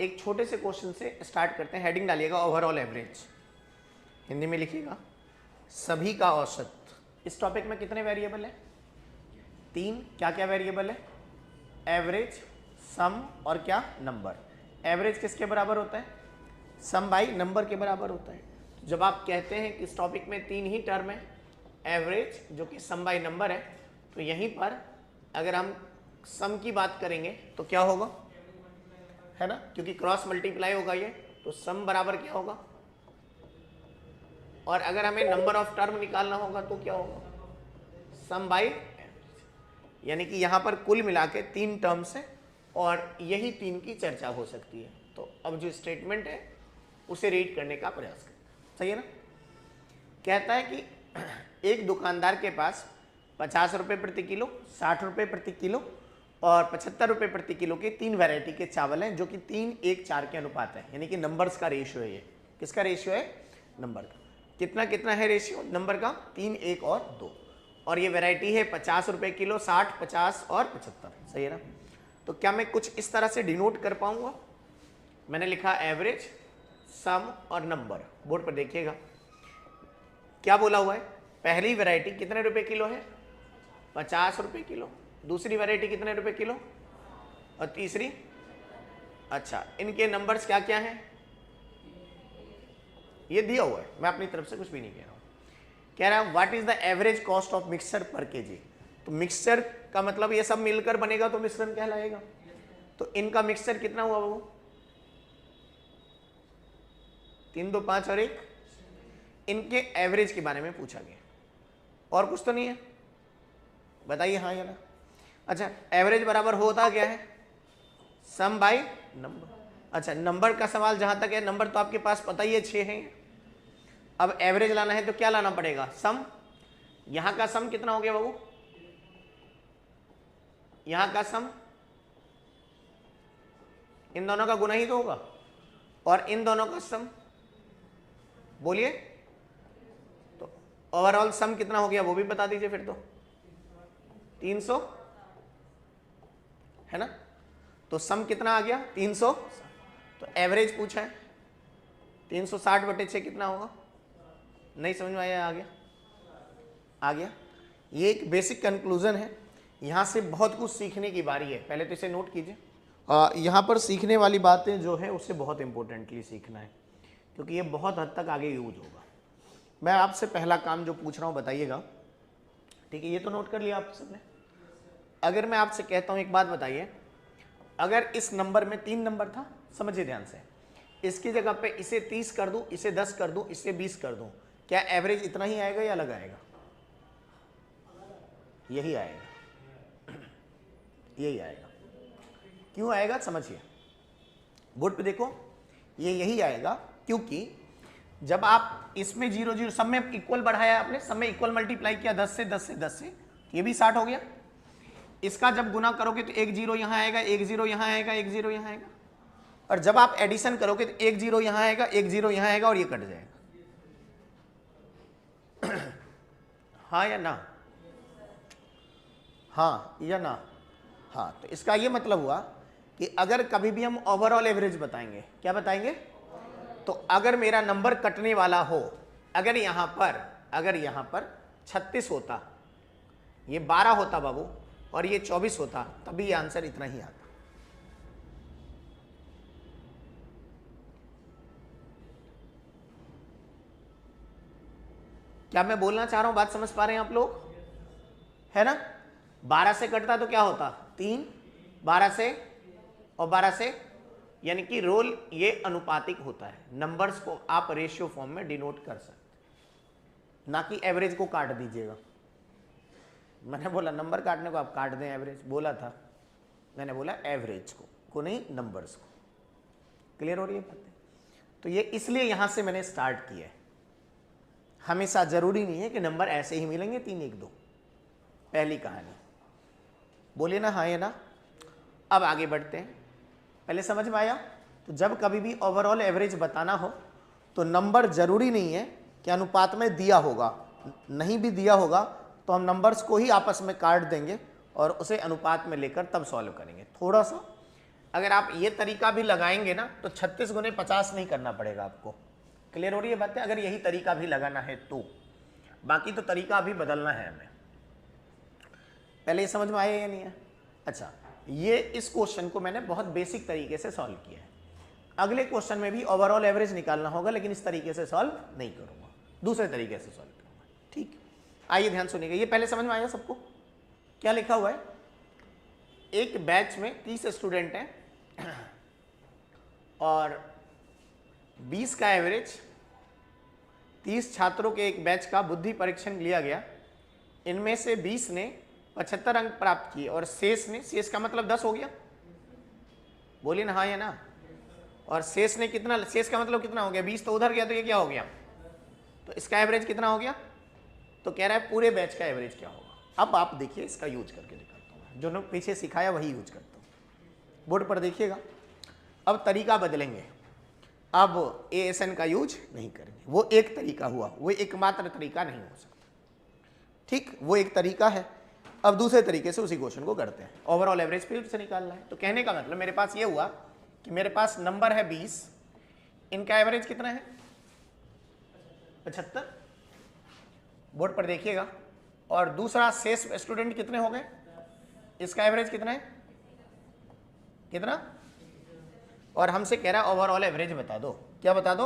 एक छोटे से क्वेश्चन से स्टार्ट करते हैं। हेडिंग डालिएगा ओवरऑल एवरेज, हिंदी में लिखिएगा सभी का औसत। इस टॉपिक में कितने वेरिएबल है? 3। क्या क्या वेरिएबल है? एवरेज, सम और क्या? नंबर। एवरेज किसके बराबर होता है? सम बाई नंबर के बराबर होता है। जब आप कहते हैं कि इस टॉपिक में 3 ही टर्म है, एवरेज जो कि सम बाई नंबर है, तो यहीं पर अगर हम सम की बात करेंगे तो क्या होगा, है ना, क्योंकि क्रॉस मल्टीप्लाई होगा ये, तो सम बराबर क्या होगा। और अगर हमें नंबर ऑफ टर्म निकालना होगा तो क्या होगा, सम बाई एवरेज। यानी कि यहाँ पर कुल मिला के 3 टर्म्स है और यही 3 की चर्चा हो सकती है। तो अब जो स्टेटमेंट है उसे रीड करने का प्रयास करें, सही है ना। कहता है कि एक दुकानदार के पास 50 रुपये प्रति किलो, 60 रुपये प्रति किलो और 75 रुपये प्रति किलो के 3 वैरायटी के चावल हैं, जो कि 3:1:4 के अनुपात है। यानी कि नंबर्स का रेशियो है। ये किसका रेशियो है? नंबर का। कितना कितना है रेशियो नंबर का? 3, 1 और 2। और ये वैरायटी है 50 रुपये किलो, 60, 50 और 75, सही है ना। तो क्या मैं कुछ इस तरह से डिनोट कर पाऊंगा? मैंने लिखा एवरेज, सम और नंबर। बोर्ड पर देखिएगा क्या बोला हुआ है। पहली वैरायटी कितने रुपए किलो है? 50 रुपये किलो। दूसरी वैरायटी कितने रुपए किलो? और तीसरी? अच्छा, इनके नंबर्स क्या क्या हैं? ये दिया हुआ है, मैं अपनी तरफ से कुछ भी नहीं कह रहा हूं। कह रहा है what is the average cost of mixture पर केजी। तो मिक्सचर का मतलब ये सब मिलकर बनेगा तो मिश्रण कहलाएगा। तो इनका मिक्सचर कितना हुआ वो? 3, 2, 5 और 1। इनके एवरेज के बारे में पूछा गया, और कुछ तो नहीं है, बताइए हाँ या ना। अच्छा, एवरेज बराबर होता क्या है? सम बाई नंबर। अच्छा, नंबर का सवाल जहां तक है, नंबर तो आपके पास पता ही है 6 हैं। अब एवरेज लाना है तो क्या लाना पड़ेगा? सम। यहां का सम कितना हो गया बाबू? यहां का सम इन दोनों का गुना ही तो होगा, और इन दोनों का सम, बोलिए। तो ओवरऑल सम कितना हो गया वो भी बता दीजिए फिर। तो 300 है ना। तो सम कितना आ गया? 300। तो एवरेज पूछा है 360/6 कितना होगा? नहीं समझ में आया? आ गया? आ गया। ये एक बेसिक कंक्लूजन है। यहां से बहुत कुछ सीखने की बारी है, पहले तो इसे नोट कीजिए। यहां पर सीखने वाली बातें जो है उससे बहुत इंपॉर्टेंटली सीखना है, क्योंकि ये बहुत हद तक आगे यूज होगा। मैं आपसे पहला काम जो पूछ रहा हूं बताइएगा, ठीक है? ये तो नोट कर लिया आप सबने। अगर मैं आपसे कहता हूं एक बात बताइए, अगर इस नंबर में 3 नंबर था, समझिए ध्यान से, इसकी जगह पे इसे 30 कर दूं, इसे 10 कर दूं, इसे 20 कर दूं, क्या एवरेज इतना ही आएगा या अलग आएगा? यही आएगा, यही आएगा। क्यों आएगा समझिए, बोर्ड पे देखो, ये यही आएगा क्योंकि जब आप इसमें 0 0 सब में इक्वल बढ़ाया आपने, सब में इक्वल मल्टीप्लाई किया 10 से 10 से 10 से, ये भी 60 हो गया। इसका जब गुना करोगे तो 1 0 यहां आएगा, 1 0 यहां आएगा, 1 0 यहां आएगा, और जब आप एडिशन करोगे तो 1 0 यहां आएगा, 1 0 यहां आएगा और ये कट जाएगा। हाँ या ना? हाँ या ना? हाँ। तो इसका ये मतलब हुआ कि अगर कभी भी हम ओवरऑल एवरेज बताएंगे, क्या बताएंगे? तो अगर मेरा नंबर कटने वाला हो, अगर यहां पर 36 होता, ये 12 होता बाबू, और ये 24 होता, तभी ये आंसर इतना ही आता। क्या मैं बोलना चाह रहा हूं? बात समझ पा रहे हैं आप लोग? है ना। 12 से कटता तो क्या होता? 3, 12 से और 12 से, यानी कि रोल ये अनुपातिक होता है। नंबर्स को आप रेशियो फॉर्म में डिनोट कर सकते, ना कि एवरेज को काट दीजिएगा। मैंने बोला नंबर काटने को आप काट दें, एवरेज बोला था, मैंने बोला एवरेज को नहीं, नंबर्स को। क्लियर हो रही है बातें? तो ये इसलिए यहां से मैंने स्टार्ट किया है। हमेशा जरूरी नहीं है कि नंबर ऐसे ही मिलेंगे 3 1 2, पहली कहानी। बोलिए ना हाँ या ना। अब आगे बढ़ते हैं, पहले समझ में आया? तो जब कभी भी ओवरऑल एवरेज बताना हो तो नंबर जरूरी नहीं है कि अनुपात में दिया होगा, नहीं भी दिया होगा तो हम नंबर्स को ही आपस में काट देंगे और उसे अनुपात में लेकर तब सॉल्व करेंगे। थोड़ा सा अगर आप ये तरीका भी लगाएंगे ना तो 36 गुने 50 नहीं करना पड़ेगा आपको। क्लियर हो रही है बातें? अगर यही तरीका भी लगाना है तो, बाकी तो तरीका अभी बदलना है हमें। पहले ये समझ में आया या नहीं है? अच्छा, ये इस क्वेश्चन को मैंने बहुत बेसिक तरीके से सॉल्व किया है। अगले क्वेश्चन में भी ओवरऑल एवरेज निकालना होगा, लेकिन इस तरीके से सॉल्व नहीं करूंगा, दूसरे तरीके से सॉल्व करूंगा। ठीक, आइए ध्यान सुनिएगा। ये पहले समझ में आया सबको? क्या लिखा हुआ है? एक बैच में 30 स्टूडेंट हैं और 20 का एवरेज, 30 छात्रों के एक बैच का बुद्धि परीक्षण लिया गया। इनमें से 20 ने 75 अंक प्राप्त किए और शेष ने, शेष का मतलब 10 हो गया, बोलिए ना हाँ या ना। और शेष ने कितना, शेष का मतलब कितना हो गया? 20 तो उधर गया, तो ये क्या हो गया? तो इसका एवरेज कितना हो गया? तो कह रहा है पूरे बैच का एवरेज क्या होगा। अब आप देखिए, इसका यूज करके दिखाता हूँ, जो लोग पीछे सिखाया वही यूज करता हूँ। बोर्ड पर देखिएगा। अब तरीका बदलेंगे, अब ASN का यूज नहीं करेंगे। वो एक तरीका हुआ, वो एकमात्र तरीका नहीं हो सकता। ठीक, वो एक तरीका है। अब दूसरे तरीके से उसी क्वेश्चन को करते हैं। ओवरऑल एवरेज फिर से निकालना है। तो कहने का मतलब मेरे पास ये हुआ कि मेरे पास नंबर है 20, इनका एवरेज कितना है? 75, बोर्ड पर देखिएगा। और दूसरा शेष स्टूडेंट कितने हो गए? इसका एवरेज कितना है? कितना? और हमसे कह रहा है ओवरऑल एवरेज बता दो। क्या बता दो?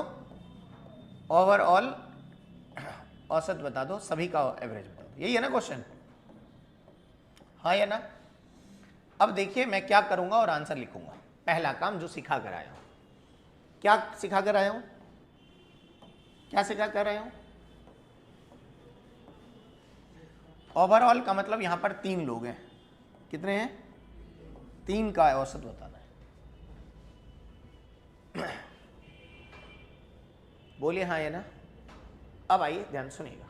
ओवरऑल औसत बता दो, सभी का एवरेज बता दो। यही है ना क्वेश्चन? हाँ या ना? अब देखिए मैं क्या करूंगा और आंसर लिखूंगा। पहला काम जो सिखा कर आया हूं, क्या सिखा कर आया हूं? क्या सिखा कर आया हूं? ओवरऑल का मतलब यहां पर 3 लोग हैं। कितने हैं? 3 का औसत बताना है। बोलिए हाँ या ना। अब आइए ध्यान सुनिएगा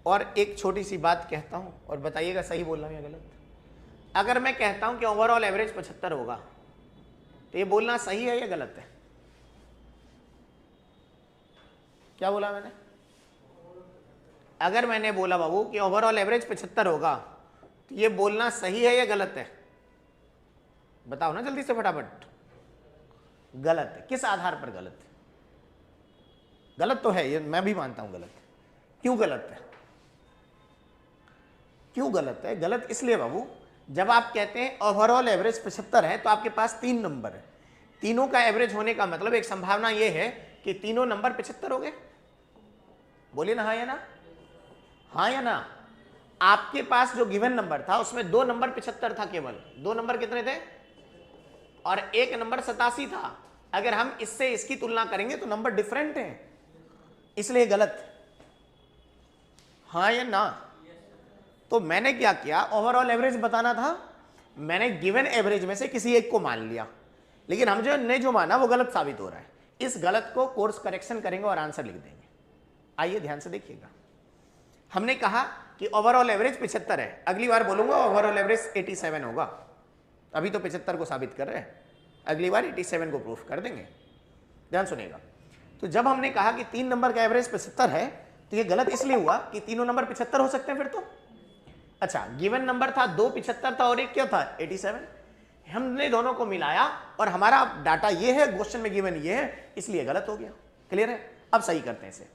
और एक छोटी सी बात कहता हूं और बताइएगा सही बोल रहा हूं या गलत। अगर मैं कहता हूं कि ओवरऑल एवरेज 75 होगा, तो ये बोलना सही है या गलत है? क्या बोला मैंने? अगर मैंने बोला बाबू कि ओवरऑल एवरेज 75 होगा, तो ये बोलना सही है या गलत है? बताओ ना जल्दी से फटाफट। गलत है। किस आधार पर गलत है? गलत तो है, ये मैं भी मानता हूं गलत है। क्यों गलत है? क्यों गलत है? गलत इसलिए बाबू, जब आप कहते हैं ओवरऑल एवरेज 75 है तो आपके पास 3 नंबर है। तीनों का एवरेज होने का मतलब एक संभावना यह है कि तीनों नंबर 75 हो गए। बोलिए ना हाँ या ना। हाँ या ना। आपके पास जो गिवन नंबर था उसमें 2 नंबर 75 था, केवल 2 नंबर कितने थे? और 1 नंबर 87 था। अगर हम इससे इसकी तुलना करेंगे तो नंबर डिफरेंट है, इसलिए गलत। हाँ या ना। तो मैंने क्या किया, ओवरऑल एवरेज बताना था, मैंने गिवन एवरेज में से किसी एक को मान लिया, लेकिन हम जो माना वो गलत साबित हो रहा है। इस गलत को कोर्स करेक्शन करेंगे और आंसर लिख देंगे। आइए ध्यान से देखिएगा। हमने कहा कि ओवरऑल एवरेज 75 है, अगली बार बोलूंगा ओवरऑल एवरेज 87 होगा। अभी तो 75 को साबित कर रहे हैं, अगली बार 87 को प्रूफ कर देंगे। ध्यान सुनिएगा। तो जब हमने कहा कि 3 नंबर का एवरेज 75 है, तो ये गलत इसलिए हुआ कि तीनों नंबर 75 हो सकते हैं फिर तो। अच्छा, गिवन नंबर था 2 75 था और एक क्या था 87। हमने दोनों को मिलाया और हमारा डाटा ये है, क्वेश्चन में गिवन ये है, इसलिए गलत हो गया। क्लियर है? अब सही करते हैं इसे।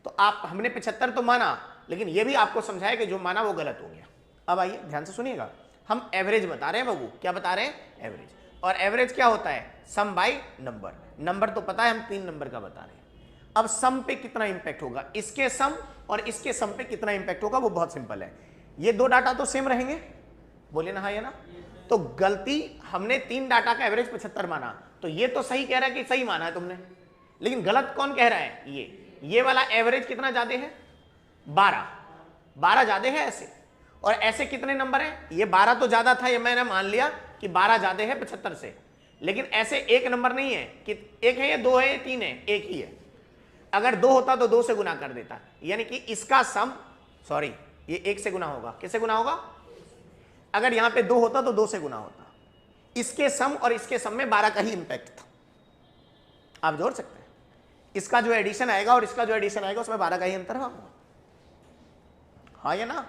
तो आप, हमने 75 तो माना, लेकिन ये भी आपको समझाया कि जो माना वो गलत हो गया। अब आइए ध्यान से सुनिएगा। हम एवरेज बता रहे हैं बाबू। क्या बता रहे हैं? एवरेज। और एवरेज क्या होता है? सम बाय नंबर। नंबर तो पता है, हम 3 नंबर का बता रहे हैं। अब सम पे कितना इंपैक्ट होगा, इसके सम और इसके सम पे कितना इंपैक्ट होगा, वो बहुत सिंपल है। ये 2 डाटा तो सेम रहेंगे। बोलिए ना हाँ या ना। तो गलती, हमने 3 डाटा का एवरेज 75 माना, तो ये तो सही कह रहा है कि सही माना है तुमने, लेकिन गलत कौन कह रहा है? ये वाला एवरेज कितना ज्यादा है? 12 ज्यादा है ऐसे। और ऐसे कितने नंबर है? ये 12 तो ज्यादा था, ये मैंने मान लिया कि 12 ज्यादा है 75 से, लेकिन ऐसे एक नंबर नहीं है कि एक है या 2 है या 3 है, एक ही है। अगर 2 होता तो 2 से गुना कर देता, यानी कि इसका सम, सॉरी, ये 1 से गुना होगा। किससे गुना होगा? अगर यहां पे 2 होता तो 2 से गुना होता। इसके सम और इसके सम में 12 का ही इंपैक्ट था। आप जोड़ सकते हैं, इसका जो एडिशन आएगा और इसका जो एडिशन आएगा उसमें 12 का ही अंतर होगा। हाँ या ना?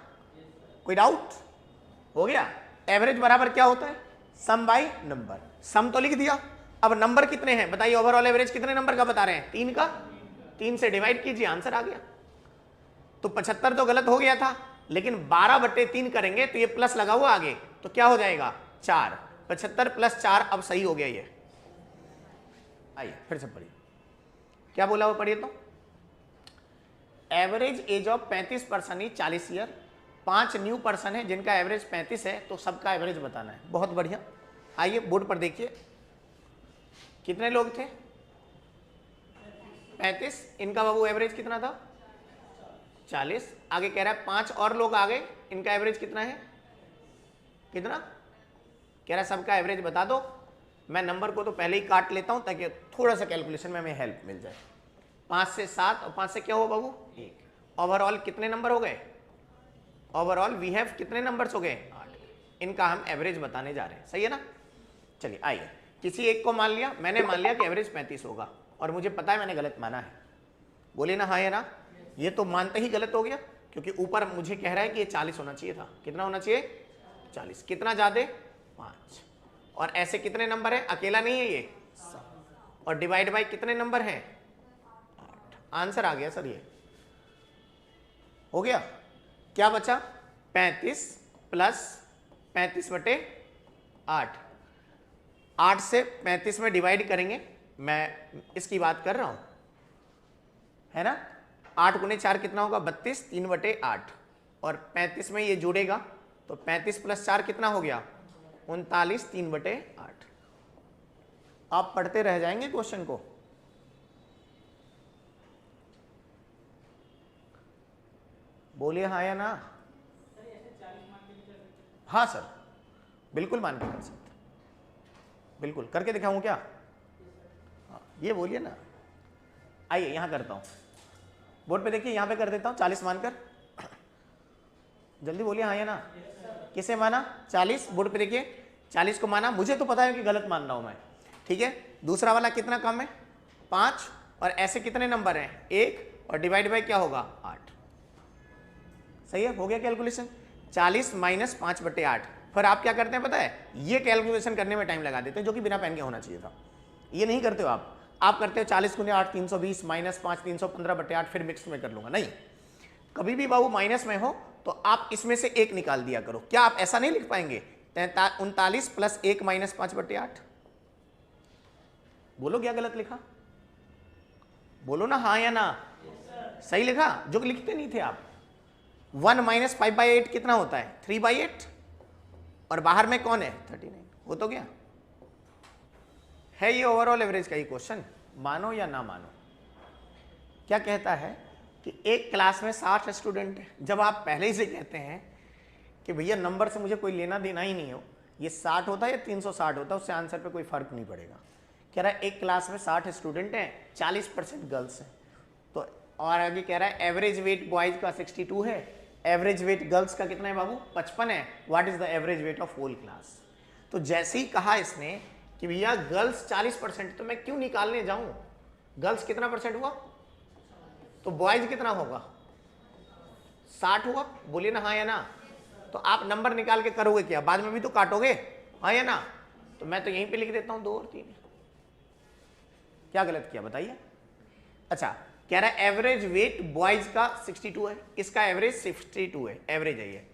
कोई डाउट? हो गया। एवरेज बराबर क्या होता है? सम बाय नंबर, सम तो लिख दिया, अब नंबर कितने हैं बताइए, ओवरऑल एवरेज कितने नंबर का बता रहे हैं, 3 का, 3 से डिवाइड कीजिए, आंसर आ गया। तो 75 तो गलत हो गया था, लेकिन 12/3 करेंगे तो ये प्लस लगा हुआ आगे, तो क्या हो जाएगा 4, 75 + 4, अब सही हो गया ये। आइए फिर से पढ़िए, क्या बोला वो पढ़िए तो। Average age of 35 person is 40 year, 5 new person है जिनका एवरेज 35 है, तो सबका एवरेज बताना है। बहुत बढ़िया, आइए बोर्ड पर देखिए, कितने लोग थे 35, इनका बाबू एवरेज कितना था 40, आगे कह रहा है 5 और लोग आ गए, इनका एवरेज कितना है, कितना कह रहा है, सबका एवरेज बता दो। मैं नंबर को तो पहले ही काट लेता हूं ताकि थोड़ा सा कैलकुलेशन में हमें हेल्प मिल जाए। 5 से 7 और 5 से क्या हो बाबू 1, ओवरऑल कितने नंबर हो गए, ओवरऑल वी हैव कितने नंबर्स हो गए 8, इनका हम एवरेज बताने जा रहे हैं, सही है ना। चलिए आइए, किसी एक को मान लिया, मैंने मान लिया कि एवरेज 35 होगा और मुझे पता है मैंने गलत माना है, बोले ना हाँ या ना। ये तो मानते ही गलत हो गया, क्योंकि ऊपर मुझे कह रहा है कि ये 40 होना चाहिए था, कितना होना चाहिए 40, कितना ज्यादा 5, और ऐसे कितने नंबर है, अकेला नहीं है ये, और डिवाइड बाय कितने नंबर हैं 8, आंसर आ गया सर, ये हो गया। क्या बचा 35 + 35/8, 8 से 35 में डिवाइड करेंगे, मैं इसकी बात कर रहा हूं, है ना। 8 × 4 कितना होगा 32, 3/8, और 35 में ये जुड़ेगा तो 35 + 4 कितना हो गया 39, 3/8। आप पढ़ते रह जाएंगे क्वेश्चन को। बोलिए हाँ या ना। हाँ सर, बिल्कुल मान के कर सकते, बिल्कुल करके दिखाऊं क्या, हाँ ये बोलिए ना। आइए यहां करता हूं, बोर्ड पे देखिए, यहां पे कर देता हूं 40 मानकर, जल्दी बोलिए हाँ या ना। किसे माना 40, बोर्ड पे देखिए 40 को माना, मुझे तो पता है कि गलत मान रहा हूं मैं, ठीक है। दूसरा वाला कितना कम है 5, और ऐसे कितने नंबर हैं 1, और डिवाइड बाय क्या होगा 8, सही है, हो गया कैलकुलेशन। 40 - 5/8, फिर आप क्या करते हैं पता है, ये कैलकुलेशन करने में टाइम लगा देते हैं, जो कि बिना पेन के होना चाहिए था, ये नहीं करते हो आप करते हो 40 × 8 320 -5 315/8, फिर मिक्स में कर लूंगा, नहीं, कभी भी बाबू माइनस में हो तो आप इसमें से एक निकाल दिया करो। क्या आप ऐसा नहीं लिख पाएंगे 39 + 1 - 5/8, बोलो क्या गलत लिखा, बोलो ना हाँ या ना। सही लिखा, जो लिखते नहीं थे आप। 1 - 5/8 कितना होता है 3/8, और बाहर में कौन है 39, वो तो क्या है, ये ओवरऑल एवरेज का ही क्वेश्चन, मानो या ना मानो। क्या कहता है कि एक क्लास में 60 स्टूडेंट है, जब आप पहले ही से कहते हैं कि भैया नंबर से मुझे कोई लेना देना ही नहीं हो, ये 60 होता है या 360 होता है, उससे आंसर पे कोई फर्क नहीं पड़ेगा। कह रहा है एक क्लास में 60 स्टूडेंट हैं, 40% गर्ल्स हैं, तो और आगे कह रहा है एवरेज वेट बॉयज का 62 है, एवरेज वेट गर्ल्स का कितना है बाबू 55 है, what is the average weight of whole class. तो जैसे ही कहा इसने कि भैया गर्ल्स 40%, तो मैं क्यों निकालने जाऊं, गर्ल्स कितना परसेंट हुआ, तो बॉयज कितना होगा 60 हुआ, बोलिए ना हाँ या ना। तो आप नंबर निकाल के करोगे क्या, बाद में भी तो काटोगे, हाँ या ना। तो मैं तो यहीं पे लिख देता हूं 2 और 3, क्या गलत किया बताइए। अच्छा कह रहा है एवरेज वेट बॉयज का 62 है, इसका एवरेज 62 है, एवरेज है ये,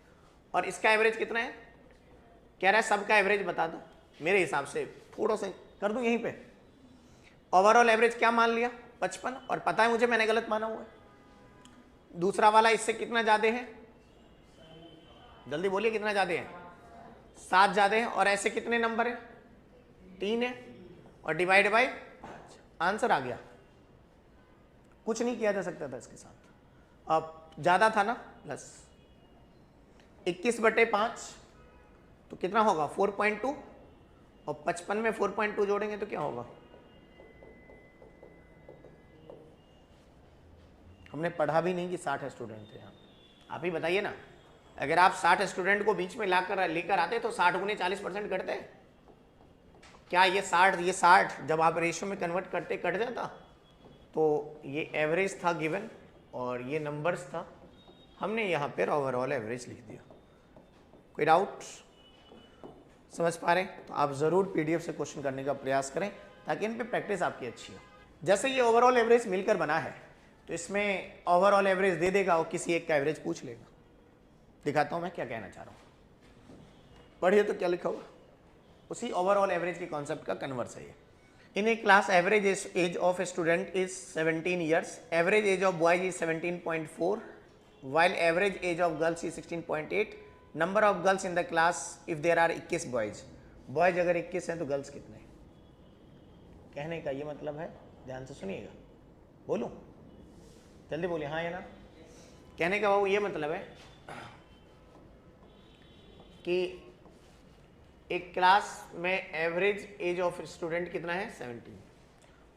और इसका एवरेज कितना है, कह रहा है सबका एवरेज बता दो। मेरे हिसाब से थोड़ा सा कर दूं यहीं पे, ओवरऑल एवरेज क्या मान लिया 55, और पता है मुझे मैंने गलत माना हुआ है। दूसरा वाला इससे कितना ज्यादा है, जल्दी बोलिए कितना ज्यादा है 7 ज्यादा है, और ऐसे कितने नंबर है 3 है, और डिवाइड बाय, आंसर आ गया। कुछ नहीं किया जा सकता था इसके साथ, अब ज्यादा था ना, प्लस 21/5 तो कितना होगा 4.2, और 55 में 4.2 जोड़ेंगे तो क्या होगा, हमने पढ़ा भी नहीं कि 60 स्टूडेंट थे यहाँ, आप ही बताइए ना। अगर आप 60 स्टूडेंट को बीच में लेकर आते तो 60 × 40% कटते, क्या ये 60 जब आप रेशियो में कन्वर्ट करते कट जाता। तो ये एवरेज था गिवन, और ये नंबर्स था, हमने यहाँ पर ओवरऑल एवरेज लिख दिया। कोई डाउट, समझ पा रहे हैं? तो आप ज़रूर PDF से क्वेश्चन करने का प्रयास करें ताकि इन पे प्रैक्टिस आपकी अच्छी हो। जैसे ये ओवरऑल एवरेज मिलकर बना है तो इसमें ओवरऑल एवरेज दे देगा और किसी एक का एवरेज पूछ लेगा। दिखाता हूँ मैं क्या कहना चाह रहा हूँ, पढ़िए तो क्या लिखा हुआ, उसी ओवरऑल एवरेज के कॉन्सेप्ट का कन्वर्स है ये। In a class average age of a student is 17 years, average age of boys is 17.4 while average age of girls is 16.8, number of girls in the class if there are 21 boys, boys अगर 21 हैं तो girls कितने हैं? कहने का ये मतलब है, ध्यान से सुनिएगा, बोलूं जल्दी बोलिए हाँ या ना। कहने का वो ये मतलब है कि एक क्लास में एवरेज एज ऑफ स्टूडेंट कितना है 17,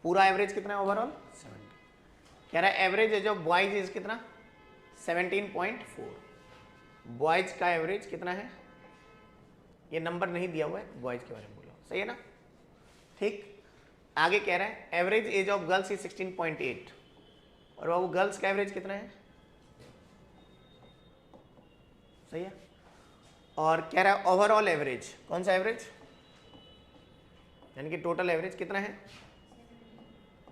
पूरा एवरेज कितना है ओवरऑल 17। कह रहा है average age of boys is कितना 17.4, बॉयज का एवरेज कितना है, ये नंबर नहीं दिया हुआ है, बॉयज के बारे में बोलो, सही है ना। ठीक, आगे कह रहा है average age of girls is 16.8 और वो गर्ल्स का एवरेज कितना है, सही है। और कह रहा है ओवरऑल एवरेज, कौन सा एवरेज, यानी कि टोटल एवरेज कितना है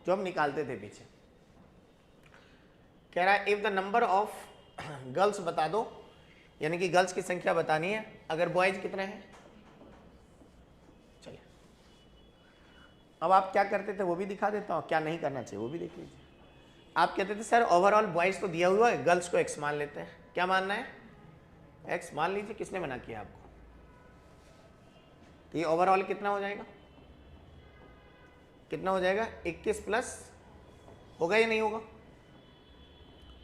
जो हम निकालते थे पीछे। कह रहा है if the number of girls बता दो, यानी कि गर्ल्स की संख्या बतानी है, अगर बॉयज कितने हैं। चलिए अब आप क्या करते थे वो भी दिखा देता हूँ, क्या नहीं करना चाहिए वो भी देख लीजिए। आप कहते थे सर ओवरऑल बॉयज तो दिया हुआ है, गर्ल्स को एक्स मान लेते हैं, क्या मानना है एक्स मान लीजिए, किसने मना किया आपको। तो ये ओवरऑल कितना हो जाएगा, कितना हो जाएगा 21 प्लस, होगा या नहीं होगा,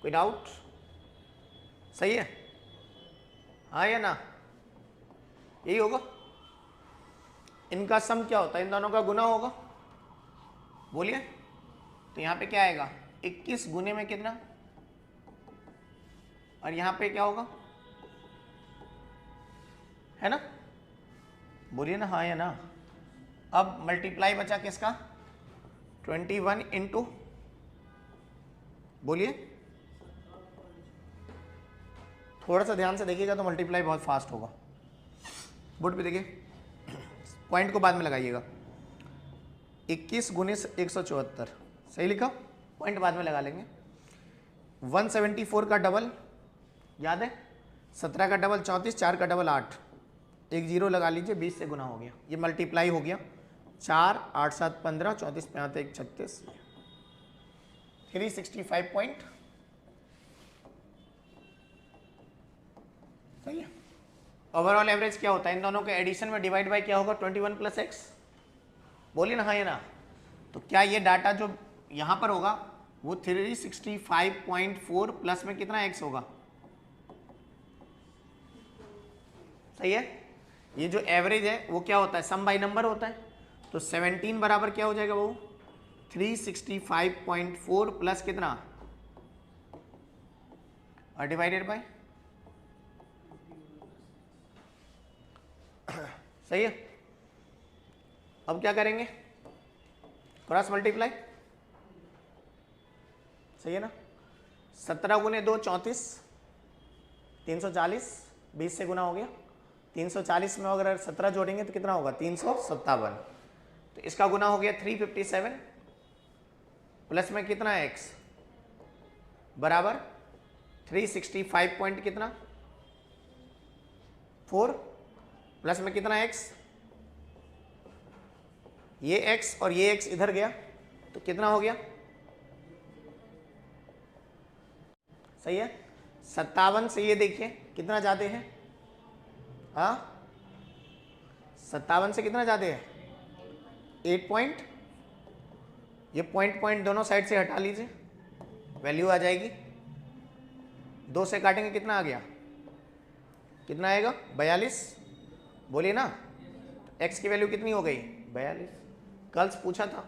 कोई डाउट, सही है हाँ या ना, यही होगा। इनका सम क्या होता है, इन दोनों का गुना होगा, बोलिए। तो यहाँ पे क्या आएगा 21 गुने में कितना, और यहाँ पे क्या होगा, है ना, बोलिए ना हाँ या ना। अब मल्टीप्लाई बचा किसका 21 इंटू, बोलिए, थोड़ा सा ध्यान से देखिएगा तो मल्टीप्लाई बहुत फास्ट होगा। बोर्ड पे देखिए, पॉइंट को बाद में लगाइएगा, 21 गुने 174, सही लिखा, पॉइंट बाद में लगा लेंगे। 174 का डबल याद है, 17 का डबल 34, 4 का डबल 8, एक जीरो लगा लीजिए, 20 से गुना हो गया, ये मल्टीप्लाई हो गया, 4 8 7 15, 34 5 1 36, 365 सही है। ओवरऑल एवरेज क्या होता है, इन दोनों के एडिशन में डिवाइड बाय क्या होगा 21 प्लस एक्स, बोलिए ना हाँ या ना। तो क्या ये डाटा जो यहाँ पर होगा वो 365.4 प्लस में कितना एक्स होगा, सही है। ये जो एवरेज है वो क्या होता है, सम बाय नंबर होता है, तो 17 बराबर क्या हो जाएगा वो 365.4 प्लस कितना और डिवाइडेड बाय, सही है। अब क्या करेंगे क्रॉस मल्टीप्लाई, सही है ना। 17 गुने 2 34, 340, 20 से गुना हो गया, 340 में अगर 17 जोड़ेंगे तो कितना होगा 357, तो इसका गुना हो गया 357 प्लस में कितना है x बराबर 365 पॉइंट कितना 4 प्लस में कितना x, ये x और ये x इधर गया तो कितना हो गया, सही है। 57 से ये देखिए कितना जाते हैं, हाँ 57 से कितना जाते हैं 8 पॉइंट, ये पॉइंट दोनों साइड से हटा लीजिए, वैल्यू आ जाएगी, 2 से काटेंगे कितना आ गया, कितना आएगा 42, बोलिए ना। x की वैल्यू कितनी हो गई 42, गर्ल्स पूछा था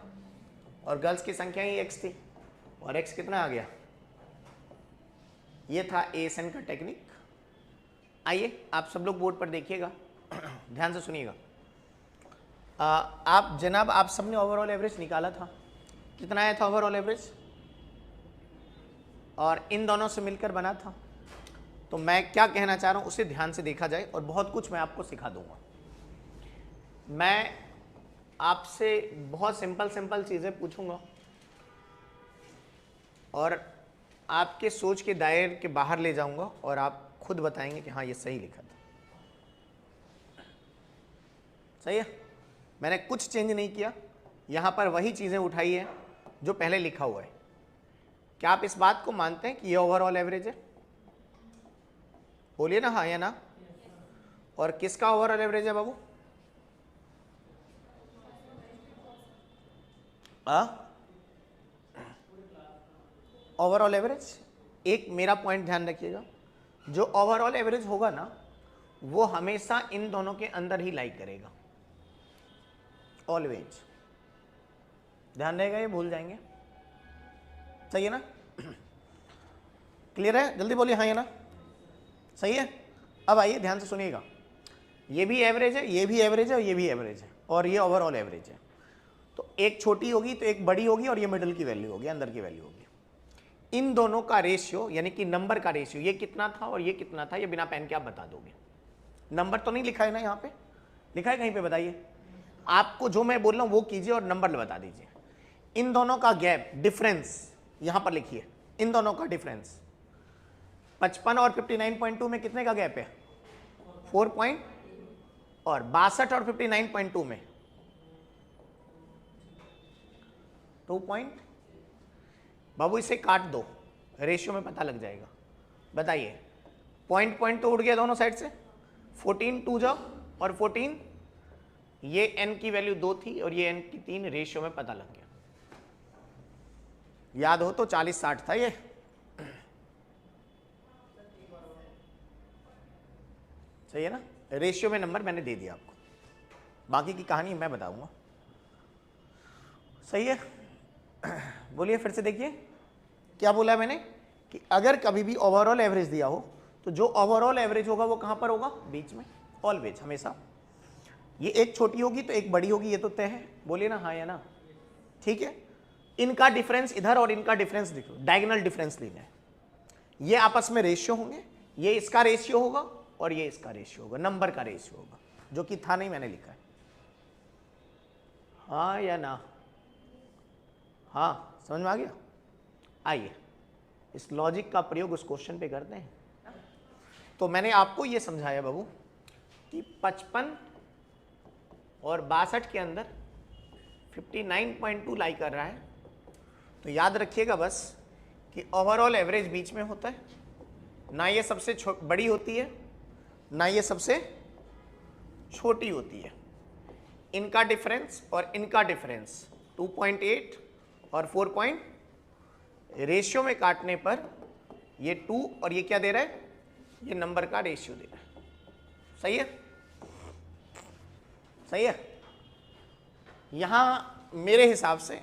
और गर्ल्स की संख्या ही x थी और x कितना आ गया, ये था ASN का टेक्निक। आइए आप सब लोग बोर्ड पर देखिएगा, ध्यान से सुनिएगा। आप जनाब आप सबने ओवरऑल एवरेज निकाला था, कितना आया था ओवरऑल एवरेज, और इन दोनों से मिलकर बना था। तो मैं क्या कहना चाह रहा हूँ उसे ध्यान से देखा जाए और बहुत कुछ मैं आपको सिखा दूंगा। मैं आपसे बहुत सिंपल चीज़ें पूछूंगा और आपके सोच के दायरे के बाहर ले जाऊंगा और आप खुद बताएंगे कि हाँ ये सही लिखा था। सही है, मैंने कुछ चेंज नहीं किया, यहाँ पर वही चीज़ें उठाई है जो पहले लिखा हुआ है। क्या आप इस बात को मानते हैं कि ये ओवरऑल एवरेज है? बोलिए ना हाँ या ना। और किसका ओवरऑल एवरेज है बाबू? Overall average. एक मेरा पॉइंट ध्यान रखिएगा, जो ओवरऑल एवरेज होगा ना वो हमेशा इन दोनों के अंदर ही लाई करेगा, ऑलवेज। ध्यान रहेगा, ये भूल जाएंगे। सही है ना? क्लियर है? जल्दी बोलिए हाँ या ना। सही है। अब आइए ध्यान से सुनिएगा, ये भी एवरेज है, ये भी एवरेज है और ये भी एवरेज है और ये ओवरऑल एवरेज है। तो एक छोटी होगी तो एक बड़ी होगी और ये मिडिल की वैल्यू होगी, अंदर की वैल्यू होगी। इन दोनों का रेशियो यानी कि नंबर का रेशियो, ये कितना था और ये कितना था, ये बिना पेन के आप बता दोगे। नंबर तो नहीं लिखा है ना यहाँ पे? लिखा है कहीं पे? बताइए। आपको जो मैं बोल रहा हूँ वो कीजिए और नंबर बता दीजिए। इन दोनों का गैप, डिफरेंस यहाँ पर लिखिए। इन दोनों का डिफरेंस 55 और 59.2 में कितने का गैप है? 4 पॉइंट। और 62 और 59.2 में 2 पॉइंट। बाबू इसे काट दो, रेशियो में पता लग जाएगा। बताइए, पॉइंट पॉइंट तो उड़ गया दोनों साइड से। 14 2 जाओ और 14, ये n की वैल्यू 2 थी और ये n की 3, रेशियो में पता लग गया। याद हो तो 40-60 था ये। सही है ना? रेशियो में नंबर मैंने दे दिया आपको, बाकी की कहानी मैं बताऊंगा। सही है? बोलिए फिर से, देखिए क्या बोला मैंने कि अगर कभी भी ओवरऑल एवरेज दिया हो तो जो ओवरऑल एवरेज होगा वो कहां पर होगा? बीच में, ऑलवेज, हमेशा। ये एक छोटी होगी तो एक बड़ी होगी, ये तो तय है। बोलिए ना हाँ या ना। ठीक है, इनका डिफरेंस इधर और इनका डिफरेंस देखो, डायगोनल डिफरेंस लेना है। ये आपस में रेशियो होंगे, ये इसका रेशियो होगा और ये इसका रेशियो होगा, नंबर का रेशियो होगा, जो कि था नहीं, मैंने लिखा है। हाँ या ना? हाँ, समझ में आ गया? आइए इस लॉजिक का प्रयोग उस क्वेश्चन पे करते हैं। तो मैंने आपको ये समझाया बाबू कि 55 और 62 के अंदर 59.2 लाई कर रहा है। तो याद रखिएगा बस कि ओवरऑल एवरेज बीच में होता है, ना ये सबसे बड़ी होती है ना ये सबसे छोटी होती है। इनका डिफरेंस और इनका डिफरेंस 2.8 और 4 पॉइंट, रेशियो में काटने पर ये 2 और ये क्या दे रहा है? ये नंबर का रेशियो दे रहा है। सही है? सही है? यहां मेरे हिसाब से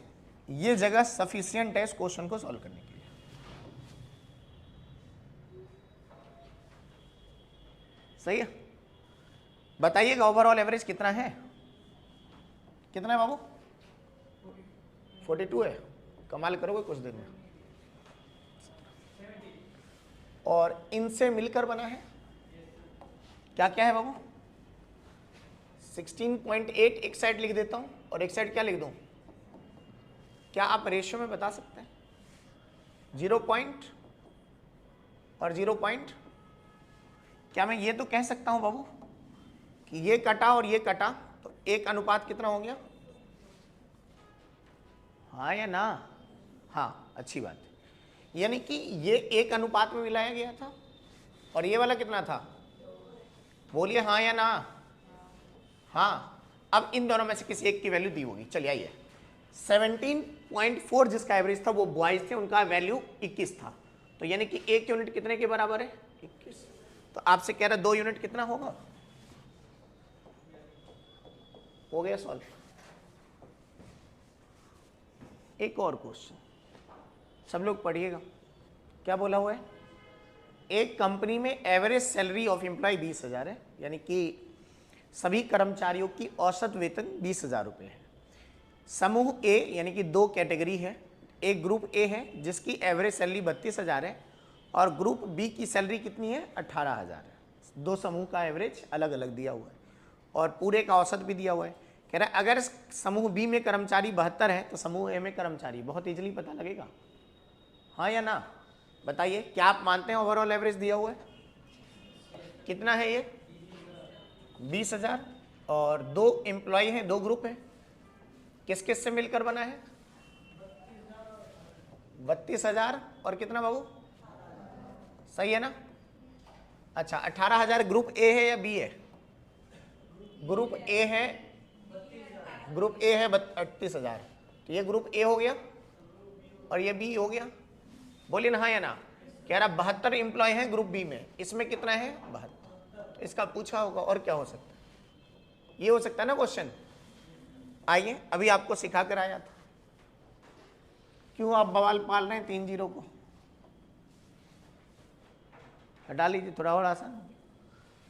ये जगह सफिशिएंट है इस क्वेश्चन को सॉल्व करने के लिए। सही है? बताइएगा ओवरऑल एवरेज कितना है? कितना है बाबू? 42 है। कमाल करोगे कुछ दिन में। और इनसे मिलकर बना है क्या क्या है बाबू? 16.8 एक साइड लिख देता हूं और एक साइड क्या लिख दूं? क्या आप रेशियो में बता सकते हैं? 0 पॉइंट और 0 पॉइंट। क्या मैं ये तो कह सकता हूं बाबू कि ये कटा और ये कटा तो एक अनुपात कितना हो गया? हाँ या ना? हाँ, अच्छी बात है। यानी कि ये एक अनुपात में मिलाया गया था और ये वाला कितना था? बोलिए हाँ या ना। हाँ, अब इन दोनों में से किसी एक की वैल्यू दी होगी। चलिए आइए, 17.4 जिसका एवरेज था वो बॉयज थे, उनका वैल्यू 21 था। तो यानी कि एक यूनिट कितने के बराबर है? 21। तो आपसे कह रहा 2 यूनिट कितना होगा? हो गया सॉल्व। एक और क्वेश्चन, सब लोग पढ़िएगा। क्या बोला हुआ है? एक कंपनी में एवरेज सैलरी ऑफ एम्प्लॉय 20,000 है, यानी कि सभी कर्मचारियों की औसत वेतन 20,000 रुपये है। समूह ए यानी कि 2 कैटेगरी है, एक ग्रुप ए है जिसकी एवरेज सैलरी 32,000 है और ग्रुप बी की सैलरी कितनी है? 18,000 है। 2 समूह का एवरेज अलग अलग दिया हुआ है। और पूरे का औसत भी दिया हुआ है। कह रहा है अगर समूह बी में कर्मचारी 72 है तो समूह ए में कर्मचारी, बहुत इजीली पता लगेगा, हाँ या ना बताइए। क्या आप मानते हैं ओवरऑल एवरेज दिया हुआ है? कितना है ये? 20,000 और 2 एम्प्लॉय हैं, 2 ग्रुप है, किस किस से मिलकर बना है? 32,000 और कितना बाबू, सही है ना? अच्छा 18,000 ग्रुप ए है या बी है? ग्रुप ए है, ग्रुप ए है 38,000, तो ये ग्रुप ए हो गया और ये बी हो गया, बोलिए ना हाँ या ना। कह रहा 72 एम्प्लॉय हैं ग्रुप बी में, इसमें कितना है? 72, इसका पूछा होगा और क्या हो सकता है, ये हो सकता है ना क्वेश्चन। आइए अभी आपको सिखा कर आया था, क्यों आप बवाल पाल रहे हैं 3 जीरो को, हटा लीजिए, थोड़ा और आसान।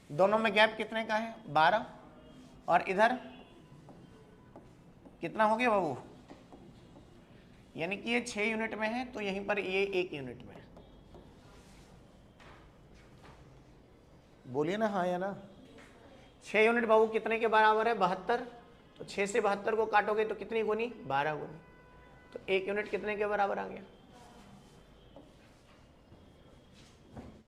दोनों में गैप कितने का है? 12, और इधर कितना हो गया बाबू? यानी कि ये 6 यूनिट में है तो यहीं पर ये 1 यूनिट में है, बोलिए ना हाँ या ना। 6 यूनिट बाबू कितने के बराबर है? 72, तो 6 से 72 को काटोगे तो कितनी गुनी? 12 गुनी, तो 1 यूनिट कितने के बराबर आ गया?